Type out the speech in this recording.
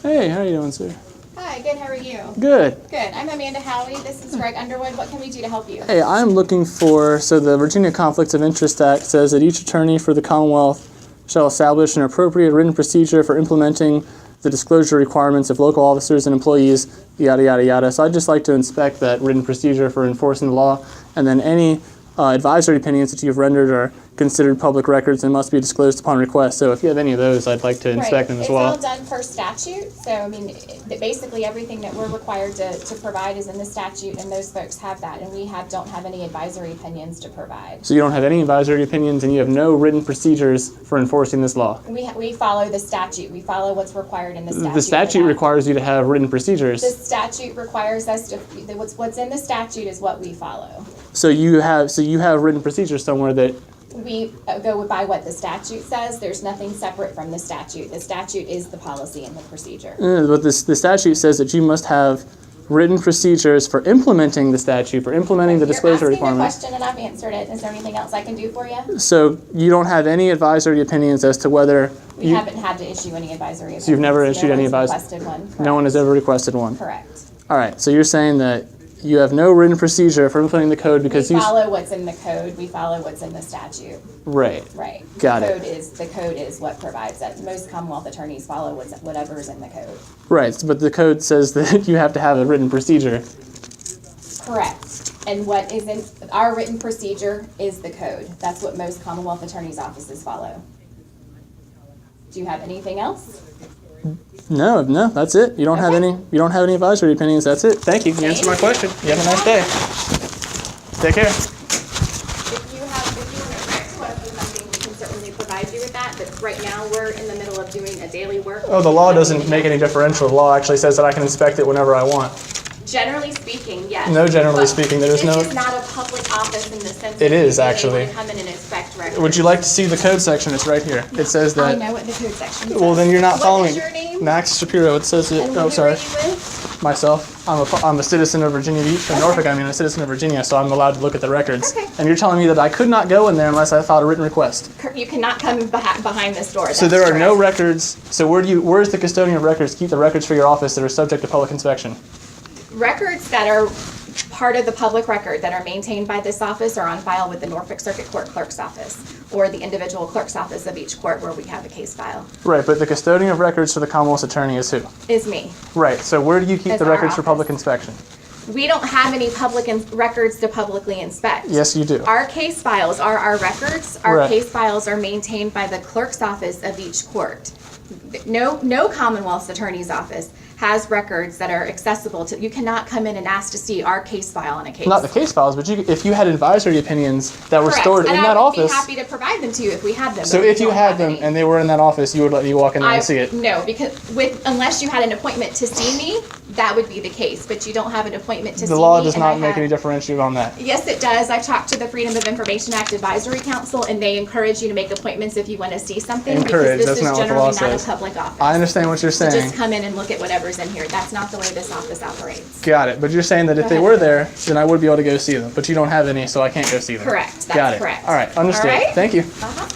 Hey, how are you doing, sir? Hi, good. How are you? Good. Good. I'm Amanda Howie. This is Greg Underwood. What can we do to help you? Hey, I'm looking for, so the Virginia Conflicts of Interest Act says that each attorney for the Commonwealth shall establish an appropriate written procedure for implementing the disclosure requirements of local officers and employees, yada, yada, yada. So I'd just like to inspect that written procedure for enforcing the law, and then any advisory opinions that you've rendered are considered public records and must be disclosed upon request. So if you have any of those, I'd like to inspect them as well. It's all done per statute. So, I mean, basically everything that we're required to provide is in the statute, and those folks have that. And we don't have any advisory opinions to provide. So you don't have any advisory opinions, and you have no written procedures for enforcing this law? We follow the statute. We follow what's required in the statute. The statute requires you to have written procedures. The statute requires us to, what's in the statute is what we follow. So you have written procedures somewhere that... We go by what the statute says. There's nothing separate from the statute. The statute is the policy and the procedure. But the statute says that you must have written procedures for implementing the statute, for implementing the disclosure requirement. You're asking a question and I've answered it. Is there anything else I can do for you? So you don't have any advisory opinions as to whether... We haven't had to issue any advisory opinions. So you've never issued any advisory? Requested one. Correct. No one has ever requested one? Correct. All right. So you're saying that you have no written procedure for implementing the code because we follow what's in the code. We follow what's in the statute. Right. Right. Got it. The code is what provides that. Most Commonwealth attorneys follow whatever is in the code. Right. But the code says that you have to have a written procedure. Correct. And what is in our written procedure is the code. That's what most Commonwealth attorneys' offices follow. Do you have anything else? No, that's it. You don't have any advisory opinions. That's it. Thank you. You answered my question. You have a nice day. Take care. If you want to request something, we can certainly provide you with that. But right now, we're in the middle of doing a daily work. Oh, the law doesn't make any differential. The law actually says that I can inspect it whenever I want. Generally speaking, yes. No, generally speaking, there is no... This is not a public office in the sense it that is, you actually. come in and inspect records. Would you like to see the code section? It's right here. It says that... I know what the code section says. Well, then you're not following... What is your name? Max Shapiro. It says it... And oh, sorry. who are you with? Myself. I'm a citizen of Virginia Beach. From Norfolk, I mean a citizen of Virginia, so I'm allowed to look at the records. Okay. And you're telling me that I could not go in there unless I filed a written request. You cannot come behind this door. So there are no records... So where's the custodian of records keep the records for your office that are subject to public inspection? Records that are part of the public record that are maintained by this office are on file with the Norfolk Circuit Court Clerk's office or the individual clerk's office of each court where we have a case file. Right, but the custodian of records for the Commonwealth's attorney is who? Is me. Right, so where do you keep the records for public inspection? We don't have any public records to publicly inspect. Yes, you do. Our case files are our records. Our Right. case files are maintained by the clerk's office of each court. No Commonwealth's attorney's office has records that are accessible to. You cannot come in and ask to see our case file on a case. Not the case files, but if you had advisory opinions that were stored in that office. I would be happy to provide them to you if we had them. So if you had them and they were in that office, you would let me walk in there and see it? No, because unless you had an appointment to see me, that would be the case. But you don't have an appointment to see me. The law does not make any differentiation on that. Yes, it does. I've talked to the Freedom of Information Act Advisory Council, and they encourage you to make appointments if you want to see something. Encourage, because that's not what the law says. This is generally not a public office. I understand what you're saying. So just come in and look at whatever's in here. That's not the way this office operates. Got it. But you're saying that if they were there, then I would be able to go see them. But you don't have any, so I can't go see them. Correct. That's Got it. correct. All right. Understood. All right? Thank you. Uh-huh.